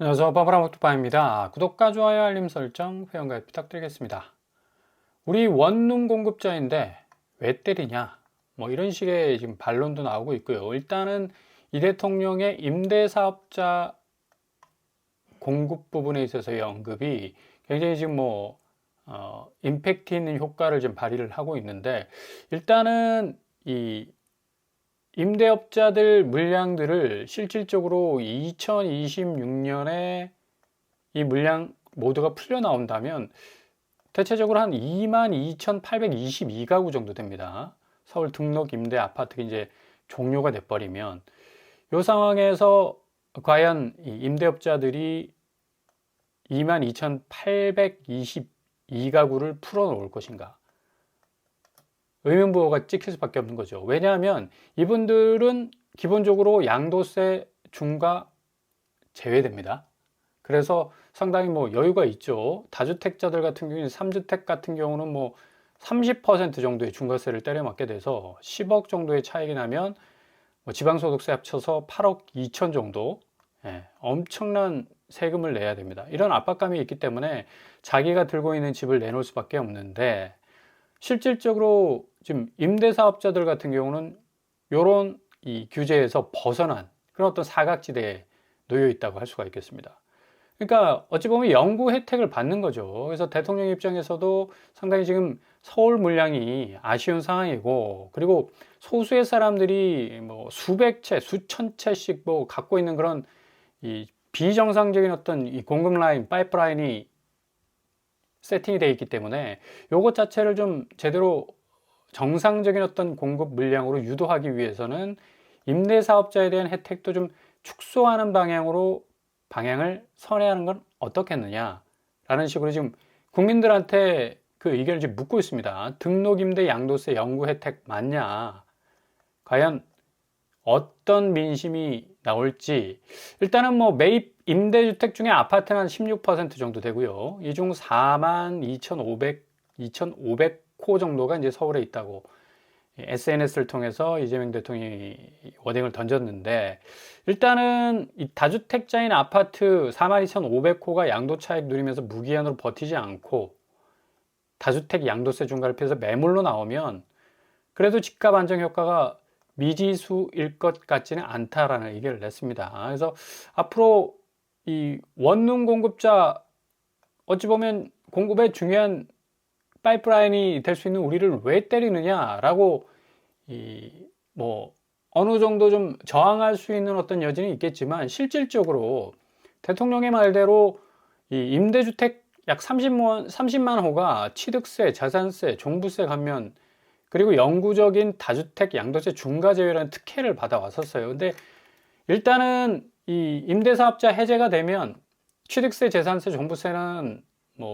안녕하세요. 빠바라목두파입니다. 구독과 좋아요, 알림 설정, 회원가입 부탁드리겠습니다. 우리 원룸 공급자인데 왜 때리냐? 뭐 이런 식의 지금 반론도 나오고 있고요. 일단은 이 대통령의 임대사업자 공급 부분에 있어서의 언급이 굉장히 지금 임팩트 있는 효과를 좀 발휘를 하고 있는데, 일단은 이 임대업자들 물량들을 실질적으로 2026년에 이 물량 모두가 풀려 나온다면 대체적으로 한 22,822가구 정도 됩니다. 서울 등록 임대 아파트가 이제 종료가 돼버리면 이 상황에서 과연 이 임대업자들이 22,822가구를 풀어놓을 것인가? 의문부호가 찍힐 수밖에 없는 거죠. 왜냐하면 이분들은 기본적으로 양도세 중과 제외됩니다. 그래서 상당히 여유가 있죠. 다주택자들 같은 경우는 3주택 같은 경우는 30% 정도의 중과세를 때려맞게 돼서 10억 정도의 차익이 나면 지방소득세 합쳐서 8억 2천 정도, 엄청난 세금을 내야 됩니다. 이런 압박감이 있기 때문에 자기가 들고 있는 집을 내놓을 수밖에 없는데, 실질적으로 지금 임대사업자들 같은 경우는 이런 이 규제에서 벗어난 그런 어떤 사각지대에 놓여 있다고 할 수가 있겠습니다. 그러니까 어찌 보면 영구 혜택을 받는 거죠. 그래서 대통령 입장에서도 상당히 지금 서울 물량이 아쉬운 상황이고, 그리고 소수의 사람들이 수백 채, 수천 채씩 갖고 있는 그런 이 비정상적인 어떤 이 공급 라인, 파이프라인이 세팅이 되어 있기 때문에 요것 자체를 좀 제대로 정상적인 어떤 공급 물량으로 유도하기 위해서는 임대사업자에 대한 혜택도 좀 축소하는 방향을 선회하는 건 어떻겠느냐라는 식으로 지금 국민들한테 그 의견을 지금 묻고 있습니다. 등록임대 양도세 영구 혜택 맞냐? 과연 어떤 민심이 나올지. 일단은 매입 임대주택 중에 아파트는 한 16% 정도 되고요. 이 중 42,500호 정도가 이제 서울에 있다고 SNS를 통해서 이재명 대통령이 워딩을 던졌는데, 일단은 이 다주택자인 아파트 42,500호가 양도 차익 누리면서 무기한으로 버티지 않고 다주택 양도세 중과를 피해서 매물로 나오면 그래도 집값 안정 효과가 미지수일 것 같지는 않다라는 의견을 냈습니다. 그래서 앞으로 이 원룸 공급자, 어찌 보면 공급의 중요한 파이프라인이 될 수 있는 우리를 왜 때리느냐라고 어느 정도 좀 저항할 수 있는 어떤 여지는 있겠지만, 실질적으로 대통령의 말대로 이 임대주택 약 30만 호가 취득세, 자산세, 종부세 감면, 그리고 영구적인 다주택 양도세 중과 제외라는 특혜를 받아왔었어요. 근데 일단은 이 임대사업자 해제가 되면 취득세, 재산세, 종부세는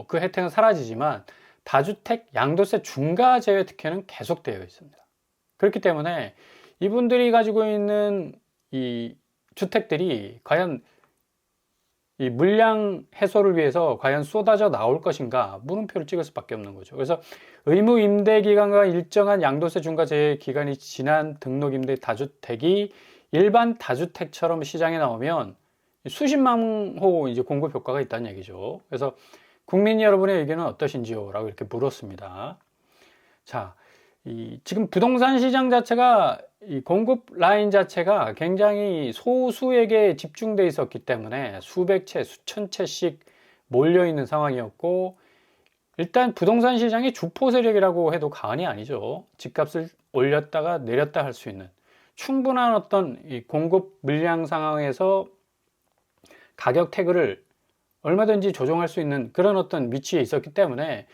그 혜택은 사라지지만 다주택 양도세 중과 제외 특혜는 계속되어 있습니다. 그렇기 때문에 이분들이 가지고 있는 이 주택들이 과연 이 물량 해소를 위해서 과연 쏟아져 나올 것인가, 물음표를 찍을 수밖에 없는 거죠. 그래서 의무 임대 기간과 일정한 양도세 중과 제외 기간이 지난 등록 임대 다주택이 일반 다주택처럼 시장에 나오면 수십만 호 이제 공급 효과가 있다는 얘기죠. 그래서 국민 여러분의 의견은 어떠신지요? 라고 이렇게 물었습니다. 자, 지금 부동산 시장 자체가, 이 공급 라인 자체가 굉장히 소수에게 집중돼 있었기 때문에 수백 채, 수천 채씩 몰려 있는 상황이었고, 일단 부동산 시장의 주포 세력이라고 해도 과언이 아니죠. 집값을 올렸다가 내렸다 할 수 있는 충분한 어떤 이 공급 물량 상황에서 가격 태그를 얼마든지 조정할 수 있는 그런 어떤 위치에 있었기 때문에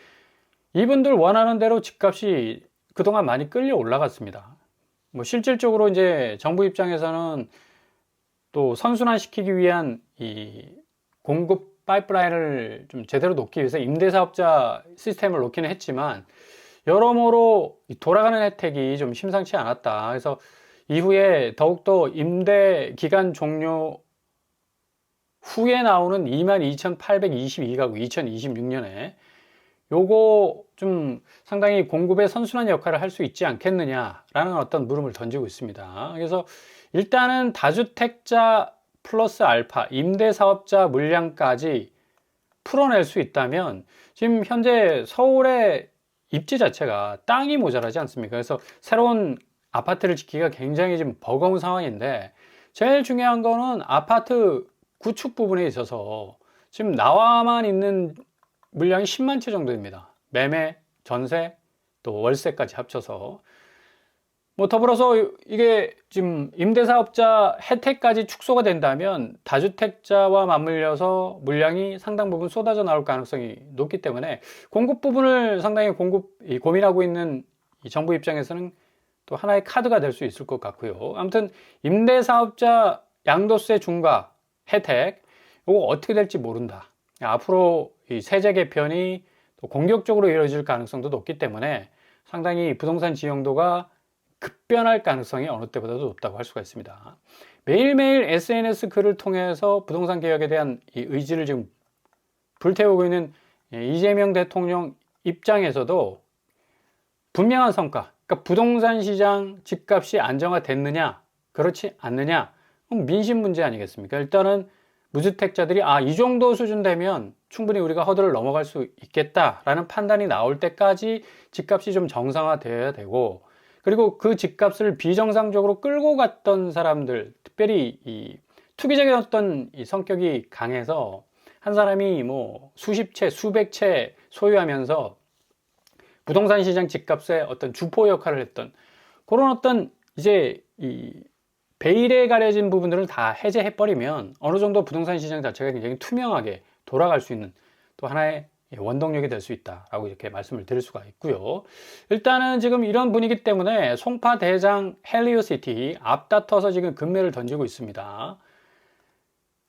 이분들 원하는 대로 집값이 그동안 많이 끌려 올라갔습니다. 실질적으로 이제 정부 입장에서는 또 선순환시키기 위한 이 공급 파이프라인을 좀 제대로 놓기 위해서 임대사업자 시스템을 놓기는 했지만, 여러모로 돌아가는 혜택이 좀 심상치 않았다. 그래서 이후에 더욱더 임대 기간 종료 후에 나오는 22,822가구 2026년에 요거 좀 상당히 공급의 선순환 역할을 할 수 있지 않겠느냐라는 어떤 물음을 던지고 있습니다. 그래서 일단은 다주택자 플러스 알파 임대사업자 물량까지 풀어낼 수 있다면 지금 현재 서울의 입지 자체가 땅이 모자라지 않습니까? 그래서 새로운 아파트를 짓기가 굉장히 좀 버거운 상황인데, 제일 중요한 거는 아파트 구축 부분에 있어서 지금 나와만 있는 물량이 10만 채 정도입니다. 매매, 전세, 또 월세까지 합쳐서. 뭐 더불어서 이게 지금 임대사업자 혜택까지 축소가 된다면 다주택자와 맞물려서 물량이 상당 부분 쏟아져 나올 가능성이 높기 때문에 공급 부분을 상당히 고민하고 있는 이 정부 입장에서는 또 하나의 카드가 될 수 있을 것 같고요. 아무튼 임대사업자 양도세 중과 혜택, 이거 어떻게 될지 모른다. 앞으로 이 세제 개편이 또 공격적으로 이루어질 가능성도 높기 때문에 상당히 부동산 지형도가 급변할 가능성이 어느 때보다도 높다고 할 수가 있습니다. 매일매일 SNS 글을 통해서 부동산 개혁에 대한 이 의지를 지금 불태우고 있는 이재명 대통령 입장에서도 분명한 성과, 그러니까 부동산 시장 집값이 안정화됐느냐, 그렇지 않느냐, 민심 문제 아니겠습니까? 일단은 무주택자들이 이 정도 수준 되면 충분히 우리가 허들을 넘어갈 수 있겠다라는 판단이 나올 때까지 집값이 좀 정상화되어야 되고, 그리고 그 집값을 비정상적으로 끌고 갔던 사람들, 특별히 이 투기적인 어떤 이 성격이 강해서 한 사람이 뭐 수십 채, 수백 채 소유하면서 부동산 시장 집값의 어떤 주포 역할을 했던 그런 어떤 이제 이 베일에 가려진 부분들을 다 해제해버리면 어느 정도 부동산 시장 자체가 굉장히 투명하게 돌아갈 수 있는 또 하나의 원동력이 될 수 있다라고 이렇게 말씀을 드릴 수가 있고요. 일단은 지금 이런 분위기 때문에 송파 대장 헬리오시티 앞다퉈서 지금 금매를 던지고 있습니다.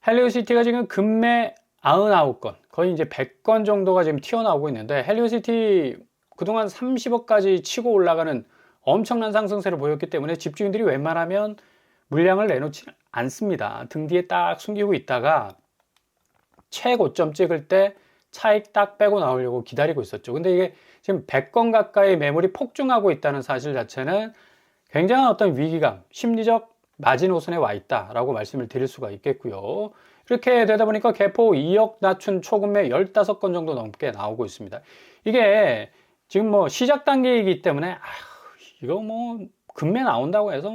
헬리오시티가 지금 금매 99건, 거의 이제 100건 정도가 지금 튀어나오고 있는데, 헬리오시티 그동안 30억까지 치고 올라가는 엄청난 상승세를 보였기 때문에 집주인들이 웬만하면 물량을 내놓지 않습니다. 등 뒤에 딱 숨기고 있다가 최고점 찍을 때 차익 딱 빼고 나오려고 기다리고 있었죠. 근데 이게 지금 100건 가까이 매물이 폭증하고 있다는 사실 자체는 굉장한 어떤 위기감, 심리적 마지노선에 와 있다라고 말씀을 드릴 수가 있겠고요. 이렇게 되다 보니까 개포 2억 낮춘 초금매 15건 정도 넘게 나오고 있습니다. 이게 지금 뭐 시작 단계이기 때문에 이거 뭐 금매 나온다고 해서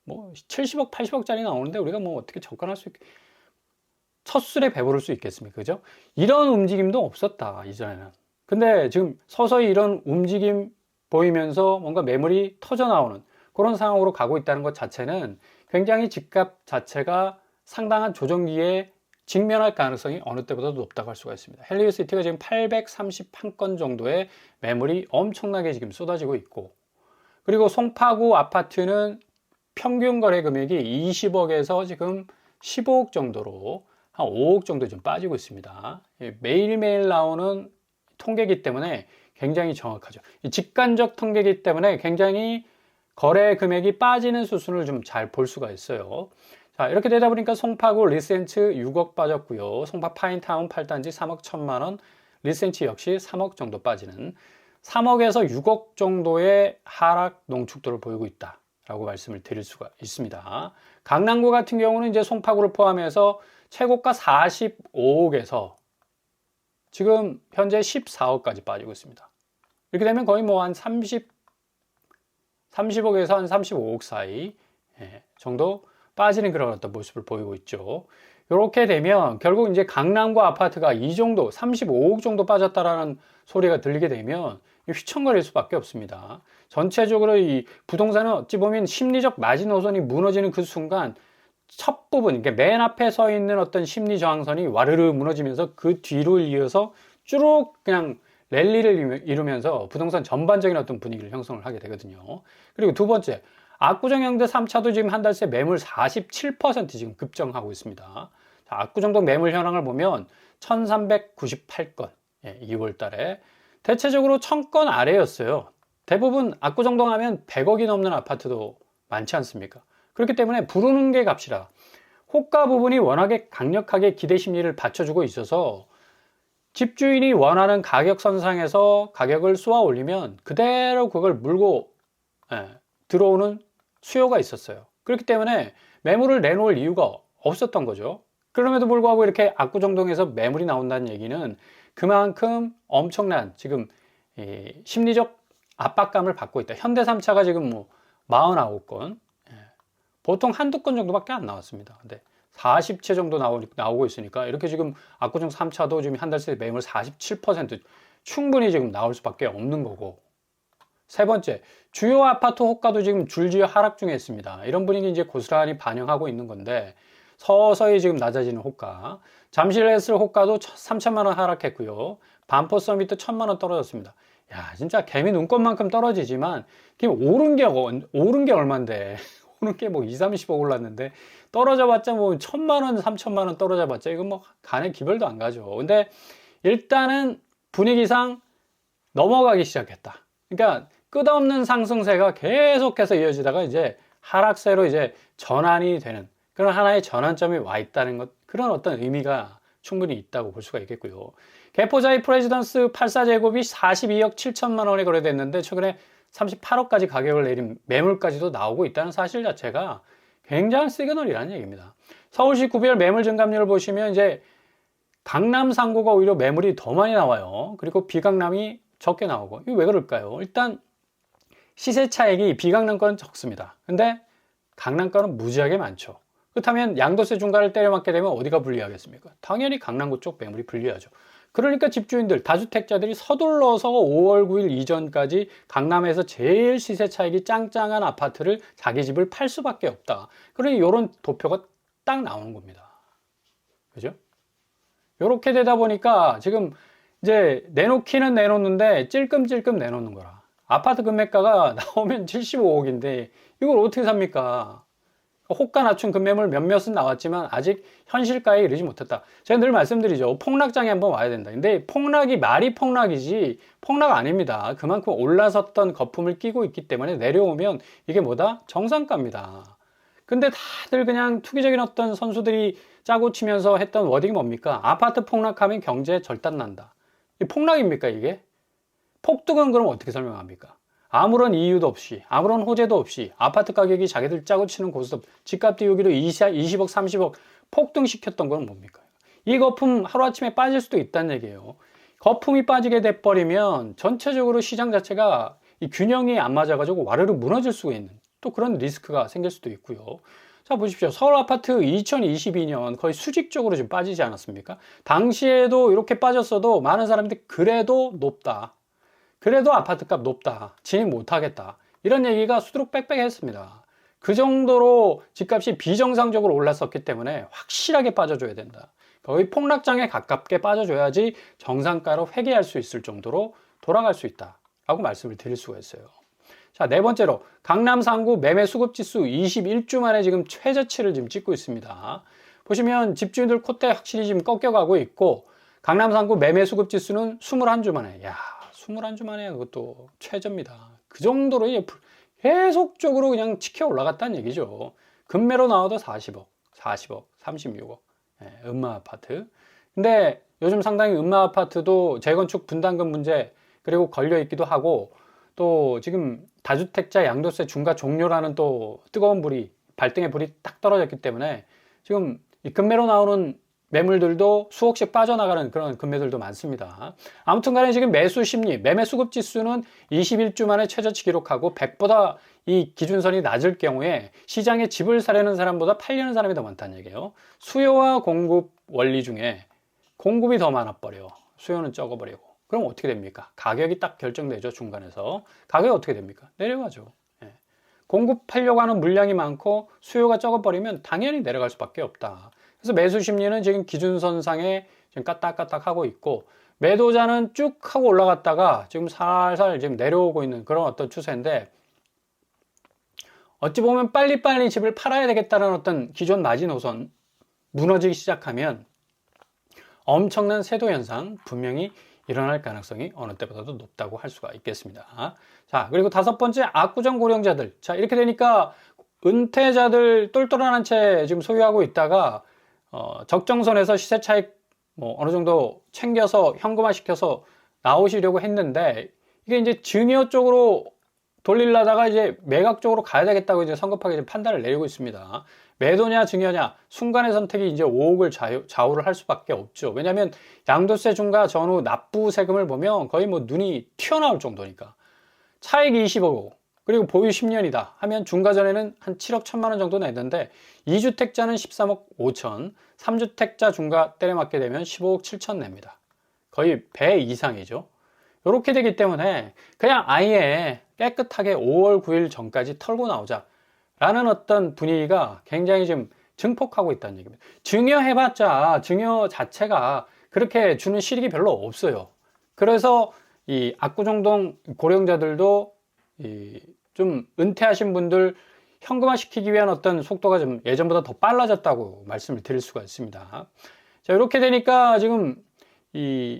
뭐 70억, 80억짜리 나오는데 우리가 뭐 어떻게 접근할 수 있겠, 첫 술에 배부를 수 있겠습니까? 그죠? 이런 움직임도 없었다, 이전에는. 근데 지금 서서히 이런 움직임 보이면서 뭔가 매물이 터져 나오는 그런 상황으로 가고 있다는 것 자체는 굉장히 집값 자체가 상당한 조정기에 직면할 가능성이 어느 때보다도 높다고 할 수가 있습니다. 헬리오시티가 지금 831건 정도의 매물이 엄청나게 지금 쏟아지고 있고, 그리고 송파구 아파트는 평균 거래 금액이 20억에서 지금 15억 정도로 한 5억 정도 좀 빠지고 있습니다. 매일매일 나오는 통계이기 때문에 굉장히 정확하죠. 직관적 통계이기 때문에 굉장히 거래 금액이 빠지는 수순을 좀 잘 볼 수가 있어요. 자, 이렇게 되다 보니까 송파구 리센츠 6억 빠졌고요. 송파 파인타운 8단지 3억 1천만 원, 리센츠 역시 3억 정도 빠지는 3억에서 6억 정도의 하락 농축도를 보이고 있다라고 말씀을 드릴 수가 있습니다. 강남구 같은 경우는 이제 송파구를 포함해서 최고가 45억에서 지금 현재 14억까지 빠지고 있습니다. 이렇게 되면 거의 뭐 한 30억에서 한 35억 사이 정도 빠지는 그런 어떤 모습을 보이고 있죠. 이렇게 되면 결국 이제 강남구 아파트가 이 정도 35억 정도 빠졌다라는 소리가 들리게 되면 휘청거릴 수밖에 없습니다. 전체적으로 이 부동산은 어찌 보면 심리적 마지노선이 무너지는 그 순간 첫 부분, 그러니까 맨 앞에 서 있는 어떤 심리 저항선이 와르르 무너지면서 그 뒤로 이어서 쭉 그냥 랠리를 이루면서 부동산 전반적인 어떤 분위기를 형성을 하게 되거든요. 그리고 두 번째, 압구정형대 3차도 지금 한 달 새 매물 47% 지금 급증하고 있습니다. 자, 압구정동 매물 현황을 보면 1398건, 2월 달에 대체적으로 1000건 아래였어요. 대부분 압구정동 하면 100억이 넘는 아파트도 많지 않습니까? 그렇기 때문에 부르는 게 값이라 호가 부분이 워낙에 강력하게 기대 심리를 받쳐주고 있어서 집주인이 원하는 가격 선상에서 가격을 쏘아 올리면 그대로 그걸 물고 들어오는 수요가 있었어요. 그렇기 때문에 매물을 내놓을 이유가 없었던 거죠. 그럼에도 불구하고 이렇게 압구정동에서 매물이 나온다는 얘기는 그만큼 엄청난 지금 심리적 압박감을 받고 있다. 현대 3차가 지금 뭐 49건, 보통 한두 건 정도밖에 안 나왔습니다. 근데 40채 정도 나오고 있으니까 이렇게 지금 압구정 3차도 지금 한 달 새 매물 47% 충분히 지금 나올 수밖에 없는 거고. 세 번째, 주요 아파트 호가도 지금 줄지어 하락 중에 있습니다. 이런 분위기 이제 고스란히 반영하고 있는 건데 서서히 지금 낮아지는 호가. 잠실에스 호가도 3천만 원 하락했고요. 반포 서밋도 1,000만 원 떨어졌습니다. 야, 진짜 개미 눈곱만큼 떨어지지만 오른 게 얼만데 오른 게 뭐 2, 30억 올랐는데 떨어져 봤자 뭐 1,000만 원, 3천만 원 떨어져 봤자 이건 뭐 간에 기별도 안 가죠. 근데 일단은 분위기상 넘어가기 시작했다. 그러니까 끝없는 상승세가 계속해서 이어지다가 이제 하락세로 이제 전환이 되는 그런 하나의 전환점이 와 있다는 것, 그런 어떤 의미가 충분히 있다고 볼 수가 있겠고요. 개포자의 프레지던스 84제곱이 42억 7천만 원에 거래됐는데 최근에 38억까지 가격을 내린 매물까지도 나오고 있다는 사실 자체가 굉장한 시그널이라는 얘기입니다. 서울시 구별 매물 증감률을 보시면 이제 강남 상구가 오히려 매물이 더 많이 나와요. 그리고 비강남이 적게 나오고. 이거 왜 그럴까요? 일단 시세 차익이 비강남권은 적습니다. 근데 강남권은 무지하게 많죠. 그렇다면 양도세 중과를 때려맞게 되면 어디가 불리하겠습니까? 당연히 강남구 쪽 매물이 불리하죠. 그러니까 집주인들, 다주택자들이 서둘러서 5월 9일 이전까지 강남에서 제일 시세 차익이 짱짱한 아파트를 자기 집을 팔 수밖에 없다. 그러니 이런 도표가 딱 나오는 겁니다. 그죠? 이렇게 되다 보니까 지금 이제 내놓기는 내놓는데 찔끔찔끔 내놓는 거라. 아파트 금매가가 나오면 75억인데 이걸 어떻게 삽니까? 호가 낮춘 금매물 몇몇은 나왔지만 아직 현실가에 이르지 못했다. 제가 늘 말씀드리죠. 폭락장에 한번 와야 된다. 근데 폭락이 말이 폭락이지 폭락 아닙니다. 그만큼 올라섰던 거품을 끼고 있기 때문에 내려오면 이게 뭐다? 정상가입니다. 근데 다들 그냥 투기적인 어떤 선수들이 짜고 치면서 했던 워딩이 뭡니까? 아파트 폭락하면 경제 절단난다. 이 폭락입니까 이게? 폭등은 그럼 어떻게 설명합니까? 아무런 이유도 없이, 아무런 호재도 없이 아파트 가격이 자기들 짜고 치는 고스톱, 집값 띄우기로 20억, 30억 폭등시켰던 건 뭡니까? 이 거품 하루아침에 빠질 수도 있다는 얘기예요. 거품이 빠지게 돼버리면 전체적으로 시장 자체가 이 균형이 안 맞아가지고 와르르 무너질 수가 있는 또 그런 리스크가 생길 수도 있고요. 자, 보십시오. 서울 아파트 2022년 거의 수직적으로 좀 빠지지 않았습니까? 당시에도 이렇게 빠졌어도 많은 사람들이 그래도 높다. 그래도 아파트값 높다. 진입 못하겠다. 이런 얘기가 수두룩 빽빽했습니다. 그 정도로 집값이 비정상적으로 올랐었기 때문에 확실하게 빠져줘야 된다. 거의 폭락장에 가깝게 빠져줘야지 정상가로 회귀할 수 있을 정도로 돌아갈 수 있다. 라고 말씀을 드릴 수가 있어요. 자, 네 번째로 강남 상구 매매 수급 지수 21주 만에 지금 최저치를 지금 찍고 있습니다. 보시면 집주인들 콧대 확실히 지금 꺾여가고 있고 강남 상구 매매 수급 지수는 21주 만에 21주 만에 그것도 최저입니다. 그 정도로 계속적으로 그냥 치켜 올라갔다는 얘기죠. 금매로 나와도 40억, 36억. 음마 아파트. 근데 요즘 상당히 음마 아파트도 재건축 분담금 문제 그리고 걸려 있기도 하고 또 지금 다주택자 양도세 중과 종료라는 또 뜨거운 불이 발등의 불이 딱 떨어졌기 때문에 지금 이 금매로 나오는 매물들도 수억씩 빠져나가는 그런 금매들도 많습니다. 아무튼 간에 지금 매수 심리, 매매 수급 지수는 21주 만에 최저치 기록하고 100보다 이 기준선이 낮을 경우에 시장에 집을 사려는 사람보다 팔려는 사람이 더 많다는 얘기예요. 수요와 공급 원리 중에 공급이 더 많아버려. 수요는 적어버리고. 그럼 어떻게 됩니까? 가격이 딱 결정되죠. 중간에서. 가격이 어떻게 됩니까? 내려가죠. 공급하려고 하는 물량이 많고 수요가 적어버리면 당연히 내려갈 수밖에 없다. 그래서 매수 심리는 지금 기준선상에 지금 까딱까딱 하고 있고 매도자는 쭉 하고 올라갔다가 지금 살살 지금 내려오고 있는 그런 어떤 추세인데 어찌 보면 빨리빨리 집을 팔아야 되겠다는 어떤 기존 마지노선 무너지기 시작하면 엄청난 세도 현상 분명히 일어날 가능성이 어느 때보다도 높다고 할 수가 있겠습니다. 자, 그리고 다섯 번째 압구정 고령자들. 자, 이렇게 되니까 은퇴자들 똘똘한 한 채 지금 소유하고 있다가 적정선에서 시세 차익 뭐 어느 정도 챙겨서 현금화 시켜서 나오시려고 했는데 이게 이제 증여 쪽으로 돌리려다가 이제 매각 쪽으로 가야 되겠다고 이제 성급하게 이제 판단을 내리고 있습니다. 매도냐 증여냐 순간의 선택이 이제 5억을 좌우를 할 수밖에 없죠. 왜냐하면 양도세 중과 전후 납부 세금을 보면 거의 뭐 눈이 튀어나올 정도니까. 차익 20억 그리고 보유 10년이다 하면 중과전에는 한 7억 1천만 원 정도 내는데 2주택자는 13억 5천, 3주택자 중과 때려맞게 되면 15억 7천 냅니다. 거의 배 이상이죠. 이렇게 되기 때문에 그냥 아예 깨끗하게 5월 9일 전까지 털고 나오자 라는 어떤 분위기가 굉장히 좀 증폭하고 있다는 얘기입니다. 증여해봤자 증여 자체가 그렇게 주는 실익이 별로 없어요. 그래서 이 압구정동 고령자들도 좀 은퇴하신 분들 현금화 시키기 위한 어떤 속도가 좀 예전보다 더 빨라졌다고 말씀을 드릴 수가 있습니다. 자, 이렇게 되니까 지금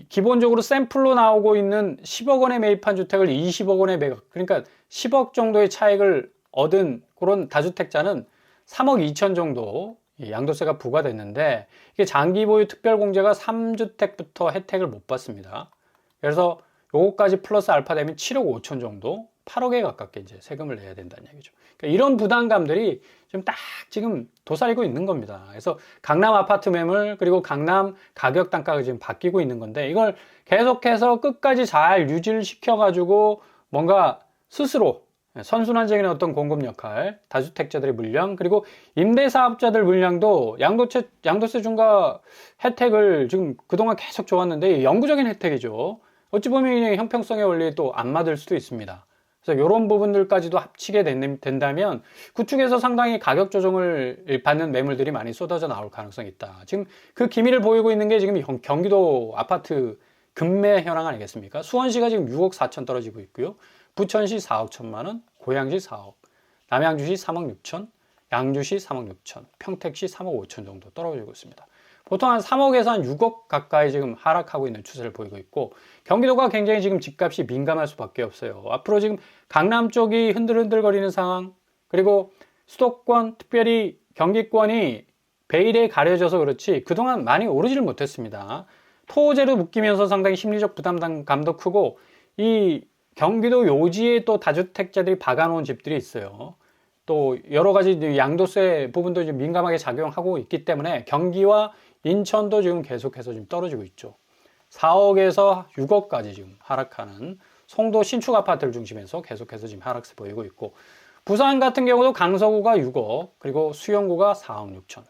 기본적으로 샘플로 나오고 있는 10억 원에 매입한 주택을 20억 원에 매각, 그러니까 10억 정도의 차익을 얻은 그런 다주택자는 3억 2천 정도 양도세가 부과됐는데, 이게 장기 보유 특별공제가 3주택부터 혜택을 못 받습니다. 그래서 요거까지 플러스 알파 되면 7억 5천 정도, 8억에 가깝게 이제 세금을 내야 된다는 얘기죠. 그러니까 이런 부담감들이 지금 도사리고 있는 겁니다. 그래서 강남 아파트 매물 그리고 강남 가격 단가가 지금 바뀌고 있는 건데, 이걸 계속해서 끝까지 잘 유지를 시켜가지고 뭔가 스스로 선순환적인 어떤 공급 역할, 다주택자들의 물량, 그리고 임대사업자들 물량도 양도세 중과 혜택을 지금 그동안 계속 줘왔는데 영구적인 혜택이죠. 어찌 보면 형평성의 원리에 또 안 맞을 수도 있습니다. 그래서 이런 부분들까지도 합치게 된다면 그쪽에서 상당히 가격 조정을 받는 매물들이 많이 쏟아져 나올 가능성이 있다. 지금 그 기미를 보이고 있는 게 지금 경기도 아파트 급매 현황 아니겠습니까? 수원시가 지금 6억 4천 떨어지고 있고요. 부천시 4억 1천만 원, 고양시 4억, 남양주시 3억 6천, 양주시 3억 6천, 평택시 3억 5천 정도 떨어지고 있습니다. 보통 한 3억에서 한 6억 가까이 지금 하락하고 있는 추세를 보이고 있고, 경기도가 굉장히 지금 집값이 민감할 수밖에 없어요. 앞으로 지금 강남 쪽이 흔들흔들거리는 상황, 그리고 수도권, 특별히 경기권이 베일에 가려져서 그렇지 그동안 많이 오르지를 못했습니다. 토제로 묶이면서 상당히 심리적 부담감도 크고, 이 경기도 요지에 또 다주택자들이 박아놓은 집들이 있어요. 또 여러 가지 양도세 부분도 좀 민감하게 작용하고 있기 때문에 경기와 인천도 지금 계속해서 지금 떨어지고 있죠. 4억에서 6억까지 지금 하락하는 송도 신축 아파트를 중심해서 계속해서 지금 하락세 보이고 있고, 부산 같은 경우도 강서구가 6억, 그리고 수영구가 4억 6천.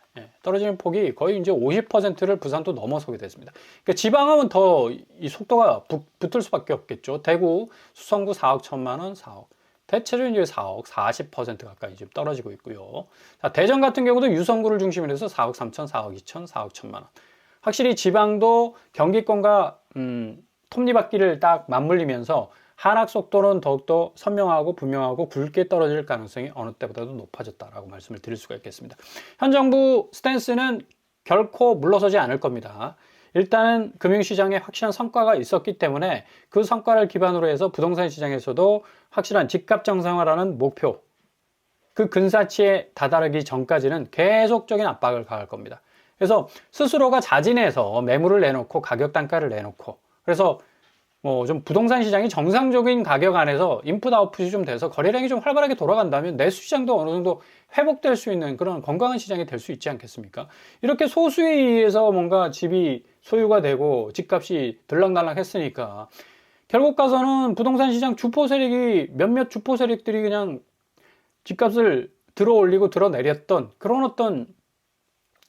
떨어지는 폭이 거의 이제 50%를 부산도 넘어서게 됐습니다. 그러니까 지방하면 더 이 속도가 붙을 수밖에 없겠죠. 대구, 수성구 4억 1천만 원, 4억. 대체로 이제 4억, 40% 가까이 지금 떨어지고 있고요. 자, 대전 같은 경우도 유성구를 중심으로 해서 4억 3천, 4억 2천, 4억 1천만 원. 확실히 지방도 경기권과 톱니바퀴를 딱 맞물리면서 하락 속도는 더욱더 선명하고 분명하고 굵게 떨어질 가능성이 어느 때보다도 높아졌다라고 말씀을 드릴 수가 있겠습니다. 현 정부 스탠스는 결코 물러서지 않을 겁니다. 일단은 금융시장에 확실한 성과가 있었기 때문에 그 성과를 기반으로 해서 부동산 시장에서도 확실한 집값 정상화라는 목표, 그 근사치에 다다르기 전까지는 계속적인 압박을 가할 겁니다. 그래서 스스로가 자진해서 매물을 내놓고 가격 단가를 내놓고, 그래서 뭐 좀 부동산 시장이 정상적인 가격 안에서 인풋 아웃풋이 좀 돼서 거래량이 좀 활발하게 돌아간다면 내수 시장도 어느 정도 회복될 수 있는 그런 건강한 시장이 될 수 있지 않겠습니까? 이렇게 소수에 의해서 뭔가 집이 소유가 되고 집값이 들락날락 했으니까 결국 가서는 부동산 시장 주포 세력이 몇몇 주포 세력들이 그냥 집값을 들어 올리고 들어 내렸던 그런 어떤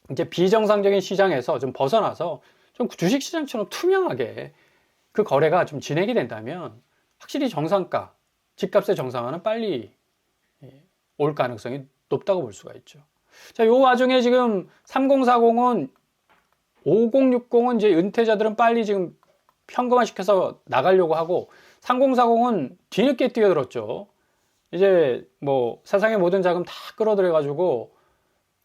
이제 비정상적인 시장에서 좀 벗어나서 좀 주식 시장처럼 투명하게 그 거래가 좀 진행이 된다면 확실히 정상가, 집값의 정상화는 빨리 올 가능성이 높다고 볼 수가 있죠. 자, 요 와중에 지금 3040은 5060은 이제 은퇴자들은 빨리 지금 현금화 시켜서 나가려고 하고, 3040은 뒤늦게 뛰어들었죠. 이제 뭐 세상의 모든 자금 다 끌어들여 가지고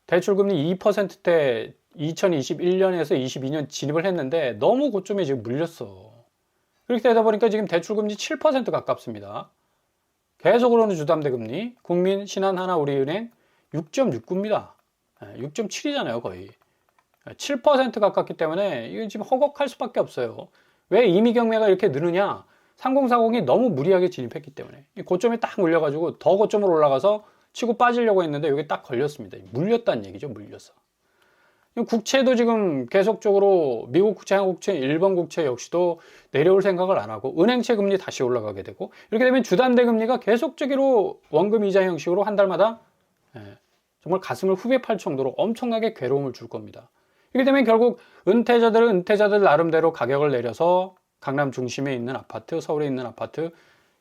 대출금리 2%대 2021년에서 22년 진입을 했는데 너무 고점에 지금 물렸어. 그렇게 되다 보니까 지금 대출금리 7% 가깝습니다. 계속 오르는 주담대금리, 국민, 신한하나, 우리은행 6.69입니다. 6.7이잖아요, 거의. 7% 가깝기 때문에 이건 지금 허걱할 수밖에 없어요. 왜 임의 경매가 이렇게 느느냐? 3040이 너무 무리하게 진입했기 때문에 이 고점에 딱 물려가지고 더 고점으로 올라가서 치고 빠지려고 했는데 여기 딱 걸렸습니다. 물렸다는 얘기죠. 물렸어. 국채도 지금 계속적으로 미국 국채, 한국 국채, 일본 국채 역시도 내려올 생각을 안 하고 은행채 금리 다시 올라가게 되고 이렇게 되면 주담대 금리가 계속적으로 원금 이자 형식으로 한 달마다 정말 가슴을 후벼 팔 정도로 엄청나게 괴로움을 줄 겁니다. 이렇게 되면 결국 은퇴자들은 은퇴자들 나름대로 가격을 내려서 강남 중심에 있는 아파트, 서울에 있는 아파트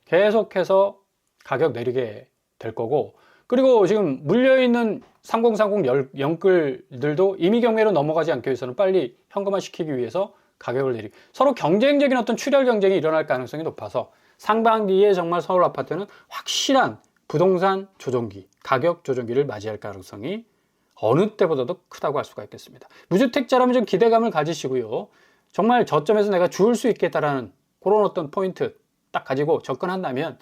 계속해서 가격 내리게 될 거고 그리고 지금 물려있는 3030 영끌들도 임의경매로 넘어가지 않기 위해서는 빨리 현금화 시키기 위해서 가격을 내리고 서로 경쟁적인 어떤 출혈 경쟁이 일어날 가능성이 높아서 상반기에 정말 서울 아파트는 확실한 부동산 조정기, 가격 조정기를 맞이할 가능성이 어느 때보다도 크다고 할 수가 있겠습니다. 무주택자라면 좀 기대감을 가지시고요. 정말 저점에서 내가 주울 수 있겠다라는 그런 어떤 포인트 딱 가지고 접근한다면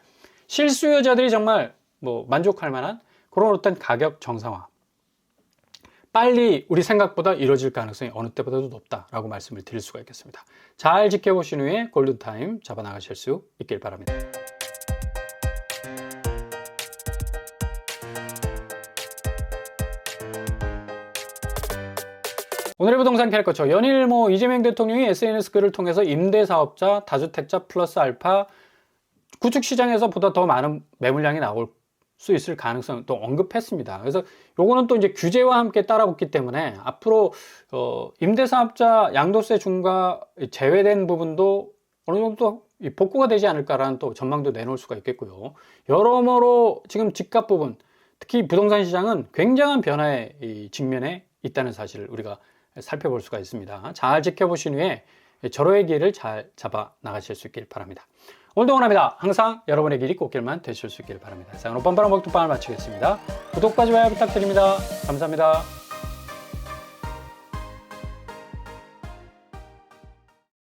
실수요자들이 정말 만족할 만한 그런 어떤 가격 정상화 빨리 우리 생각보다 이루어질 가능성이 어느 때보다도 높다라고 말씀을 드릴 수가 있겠습니다. 잘 지켜보신 후에 골든타임 잡아 나가실 수 있길 바랍니다. 오늘의 부동산 캐릭터처 연일 이재명 대통령이 SNS 글을 통해서 임대사업자, 다주택자 플러스 알파 구축 시장에서 보다 더 많은 매물량이 나올 수 있을 가능성 또 언급했습니다. 그래서 요거는 또 이제 규제와 함께 따라붙기 때문에 앞으로 임대사업자 양도세 중과 제외된 부분도 어느 정도 복구가 되지 않을까라는 또 전망도 내놓을 수가 있겠고요. 여러모로 지금 집값 부분, 특히 부동산 시장은 굉장한 변화의 직면에 있다는 사실을 우리가 살펴볼 수가 있습니다. 잘 지켜보신 후에 절호의 길을 잘 잡아 나가실 수 있길 바랍니다. 오늘도 원합니다. 항상 여러분의 길이 꽃길만 되실 수 있길 바랍니다. 자, 오늘 뻔뻔한 먹방을 마치겠습니다. 구독과 좋아요 부탁드립니다. 감사합니다.